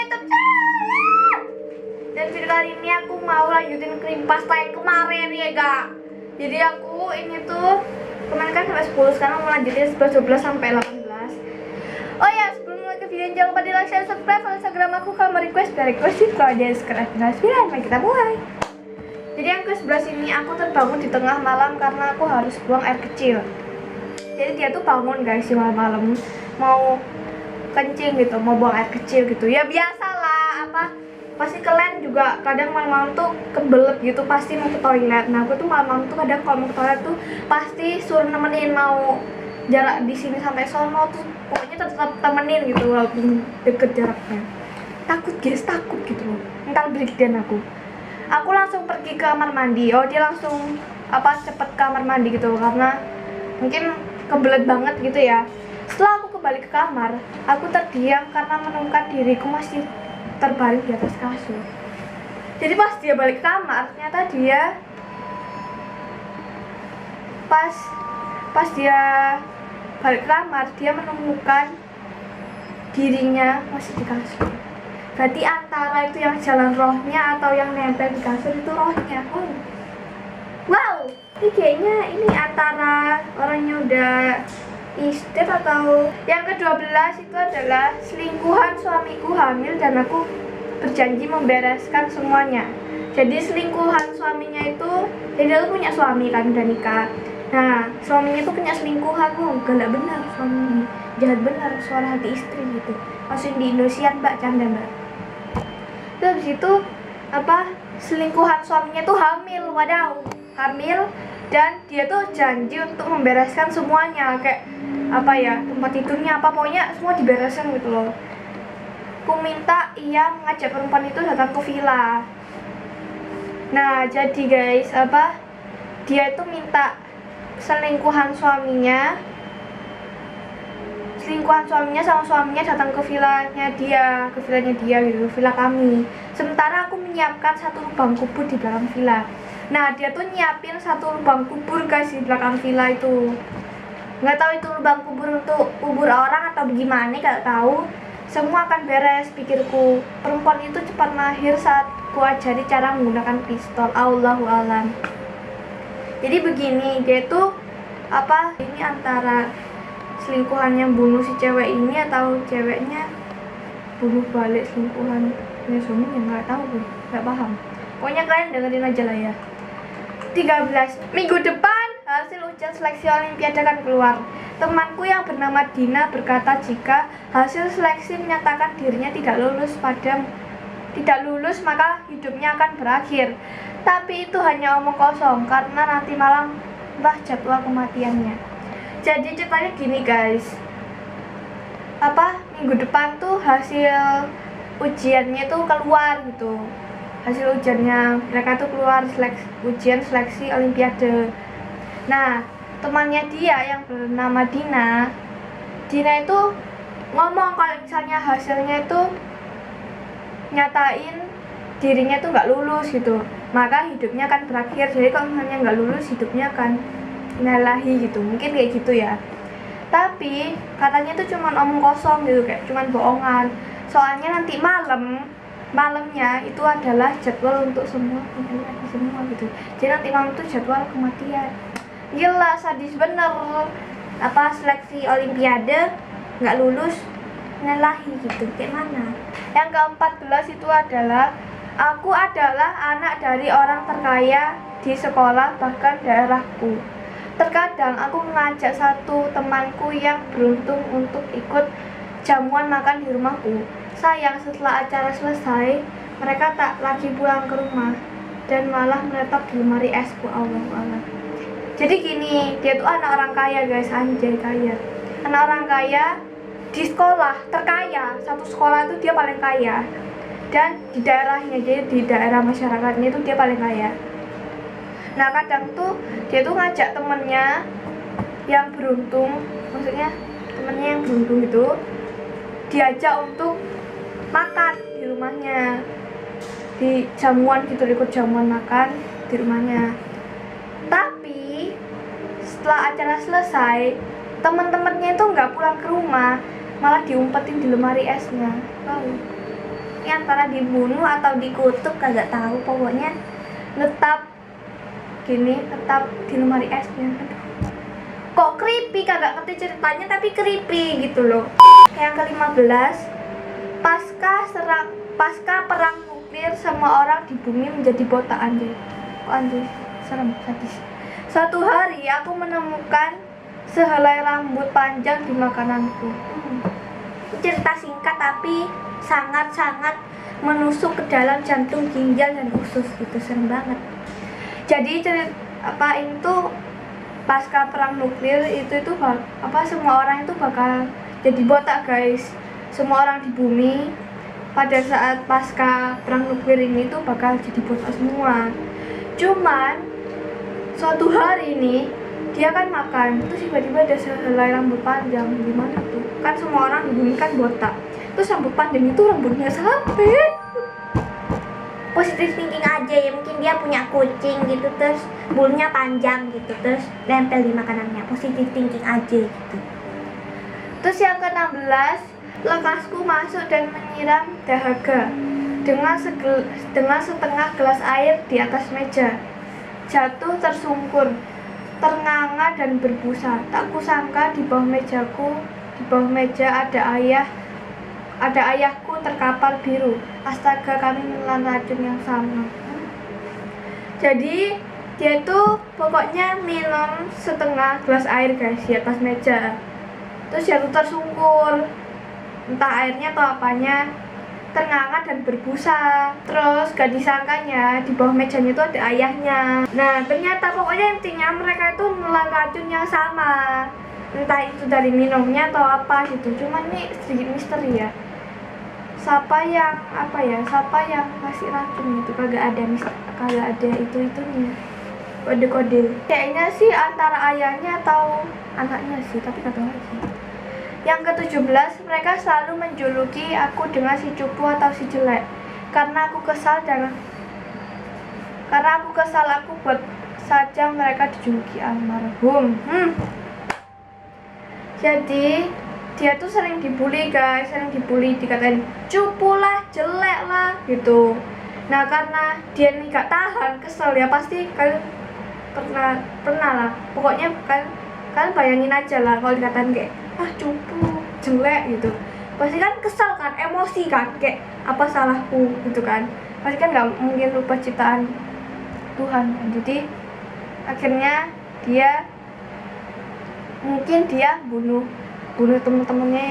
YouTube saya. Dan video kali ini aku mau lanjutin krim pasta yang kemarin ya gak. Jadi aku ini tuh kemarin kan sampai 10, sekarang mau lanjutin 11, 12 sampai 18. Oh ya, sebelum mulai ke video jangan lupa di like, share, subscribe follow Instagram aku kalau mau request biar requestin kalau ada subscribe dan mari kita mulai. Jadi yang ke-11 ini aku terbangun di tengah malam karena aku harus buang air kecil. Jadi dia tuh bangun guys di malam-malam mau kencing gitu, mau buang air kecil gitu. Ya biasalah, pasti kalian juga kadang malam-malam tuh kebelet gitu pasti mau ke toilet. Nah aku tuh malam-malam tuh kadang kalau mau ke toilet tuh pasti suruh nemenin, mau jarak di sini sampai sono tuh pokoknya tetap temenin gitu walaupun deket jaraknya. Takut guys, takut gitu loh, entar breakdown aku langsung pergi ke kamar mandi. Oh dia langsung cepet ke kamar mandi gitu karena mungkin kebelet banget gitu ya. Setelah aku kembali ke kamar, aku terdiam karena menemukan diriku masih terbaring di atas kasur. Jadi pas dia balik ke kamar, ternyata dia pas dia balik ke kamar, dia menemukan dirinya masih di kasur. Berarti antara itu yang jalan rohnya atau yang nempel di kasur itu rohnya. Wow, ini kayaknya ini antara orangnya udah istri atau yang ke-12 itu adalah selingkuhan suamiku hamil dan aku berjanji membereskan semuanya. Jadi selingkuhan suaminya itu, jadi aku punya suami kan, udah nikah. Nah suaminya itu punya selingkuhan, galak benar suaminya, jahat benar, suara hati istri gitu. Langsung di Indosiar mbak, canda mbak. Terus habis itu selingkuhan suaminya tuh hamil, wadaw, hamil. Dan dia tuh janji untuk membereskan semuanya, kayak tempat tidurnya pokoknya semua dibereskan gitu loh. Aku minta ia mengajak perempuan itu datang ke villa. Nah jadi guys, dia itu minta selingkuhan suaminya sama suaminya datang ke villanya dia gitu, villa kami. Sementara aku menyiapkan satu lubang kubur di belakang villa. Nah dia tuh nyiapin satu lubang kubur guys di belakang villa itu. Nggak tahu itu lubang kubur untuk kubur orang atau bagaimana, nggak tahu. Semua akan beres pikirku. Perempuan itu cepat mahir saat ku ajari cara menggunakan pistol. Allahu alam. Jadi begini, dia tuh ini antara selingkuhannya bunuh si cewek ini atau ceweknya bunuh balik selingkuhannya suaminya, nggak tahu gue, nggak paham. Pokoknya kalian dengerin aja lah ya. 13. Minggu depan hasil ujian seleksi olimpiade akan keluar. Temanku yang bernama Dina berkata jika hasil seleksi menyatakan dirinya tidak lulus maka hidupnya akan berakhir. Tapi itu hanya omong kosong karena nanti malam entah jadwal kematiannya. Jadi ceritanya gini guys, minggu depan tuh hasil ujiannya tuh keluar gitu. Hasil ujiannya mereka tuh keluar, ujian seleksi olimpiade. Nah temannya dia yang bernama Dina itu ngomong kalau misalnya hasilnya itu nyatain dirinya tuh nggak lulus gitu, maka hidupnya akan berakhir. Jadi kalau misalnya nggak lulus hidupnya akan inalahi gitu, mungkin kayak gitu ya. Tapi katanya tuh cuman omong kosong gitu, kayak cuman bohongan. Soalnya nanti malamnya itu adalah jadwal untuk semua gitu. Jadi nanti malam tuh jadwal kematian. Gila, sadis bener. Seleksi olimpiade nggak lulus inalahi gitu, kayak mana. Yang ke-14 itu adalah aku adalah anak dari orang terkaya di sekolah bahkan daerahku. Terkadang aku mengajak satu temanku yang beruntung untuk ikut jamuan makan di rumahku. Sayang setelah acara selesai, mereka tak lagi pulang ke rumah dan malah menetap di lemari esku. Allah. Jadi gini, dia tuh anak orang kaya guys, anjay kaya. Anak orang kaya di sekolah terkaya, satu sekolah itu dia paling kaya. Dan di daerahnya, jadi di daerah masyarakatnya itu dia paling kaya. Nah kadang tuh dia tuh ngajak temennya yang beruntung, maksudnya temennya yang beruntung itu diajak untuk makan di rumahnya, di jamuan gitu, ikut jamuan makan di rumahnya. Tapi setelah acara selesai teman-temannya itu nggak pulang ke rumah, malah diumpetin di lemari esnya. Tahu? ini antara dibunuh atau dikutuk kagak tahu, pokoknya tetap gini, tetap di lemari esnya. Aduh, kok creepy, kagak ngerti ceritanya tapi creepy gitu loh. Yang ke-15, pasca perang nuklir semua orang di bumi menjadi botak. Anjir, kok anjir, serem, sadis. Suatu hari aku menemukan sehelai rambut panjang di makananku. Cerita singkat tapi sangat-sangat menusuk ke dalam jantung, ginjal dan usus gitu, serem banget. Jadi ini tuh pasca perang nuklir itu semua orang itu bakal jadi botak guys. Semua orang di bumi pada saat pasca perang nuklir ini tuh bakal jadi botak semua. Cuman suatu hari ini dia kan makan, terus tiba-tiba ada sehelai rambut panjang. Gimana tuh? Kan semua orang di bumi kan botak, terus rambut panjang itu rambutnya sampai. Positif thinking aja ya, mungkin dia punya kucing gitu, terus bulunya panjang gitu, terus nempel di makanannya. Positif thinking aja gitu. Terus yang ke-16, lekasku masuk dan menyiram dahaga dengan setengah gelas air di atas meja. Jatuh tersungkur, ternganga dan berbusa. Tak kusangka di bawah meja ada ayahku terkapar biru. Astaga, kami menelan racun yang sama. Jadi dia tuh pokoknya minum setengah gelas air guys di atas meja, terus jatuh tersungkur, entah airnya atau apanya, ternganga dan berbusa. Terus gak disangkanya di bawah mejanya itu ada ayahnya. Nah ternyata pokoknya intinya mereka itu menelan racun yang sama, entah itu dari minumnya atau apa gitu. Cuman ini sedikit misteri ya, siapa yang ngasih racun gitu, kagak ada itunya kode-kode. Kayaknya sih antara ayahnya atau anaknya sih, tapi gak tahu lagi. Yang ke-17, mereka selalu menjuluki aku dengan si cupu atau si jelek. Karena aku kesal aku buat saja mereka dijuluki almarhum. Jadi dia tuh sering dibully guys, dikatain cupu lah, jelek lah gitu. Nah karena dia nih gak tahan, kesel ya, pasti kalian pernah lah. Pokoknya kalian bayangin aja lah kalau dikatain kayak cupu, jelek gitu, pasti kan kesel kan, emosi kan, kayak apa salahku gitu kan. Pasti kan gak mungkin lupa ciptaan Tuhan kan. Jadi akhirnya dia bunuh temen-temennya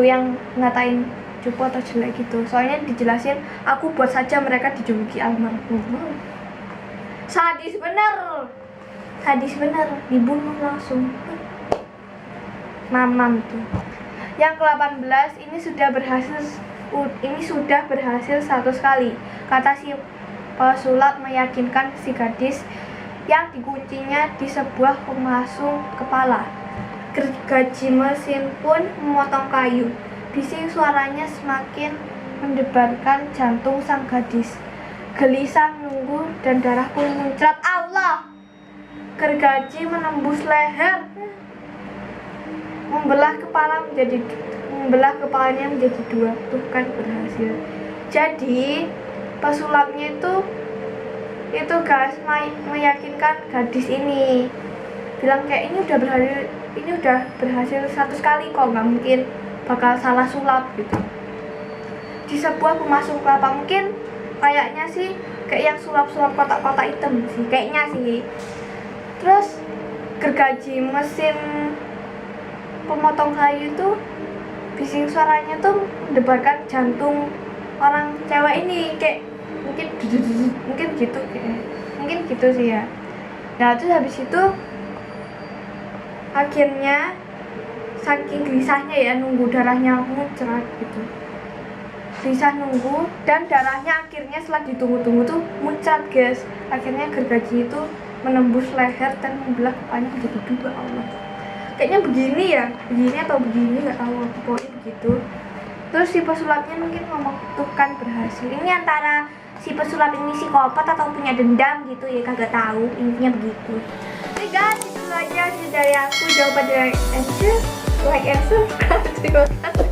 yang ngatain cupu atau jelek gitu. Soalnya dijelasin aku buat saja mereka dijuluki almarhum. Sadis bener, dibunuh langsung. Mamam tuh. Yang ke-18, ini sudah berhasil 100 kali, kata si pesulap meyakinkan si gadis yang dikuncinya di sebuah pemasung kepala. Gergaji mesin pun memotong kayu. Bising suaranya semakin mendebarkan jantung sang gadis. Gelisah menunggu dan darah pun muncrat. Allah! Gergaji menembus leher, membelah kepalanya menjadi dua. Tuh kan berhasil. Jadi pesulapnya itu guys meyakinkan gadis ini, bilang kayak ini udah berhasil 100 kali kok, nggak mungkin bakal salah sulap gitu. Di sebuah pemasung kelapa, mungkin kayaknya sih kayak yang sulap-sulap kotak-kotak hitam sih kayaknya sih. Terus gergaji mesin pemotong kayu itu bising suaranya tuh mendebarkan jantung orang cewek ini, kayak mungkin gitu sih ya. Nah terus habis itu akhirnya saking gelisahnya ya, nunggu darahnya muncrat gitu, gelisah nunggu, dan darahnya akhirnya setelah ditunggu-tunggu tuh muncrat guys. Akhirnya gergaji itu menembus leher dan membelah kepalanya menjadi dua. Allah, kayaknya begini atau begini nggak tahu, pokoknya begitu. Terus si pesulapnya mungkin ngomong tuh kan berhasil. Ini antara si pesulap ini psikopat atau punya dendam gitu ya, kagak tahu, intinya begitu. Oke guys, itu aja dari aku, jawaban dari like and subscribe.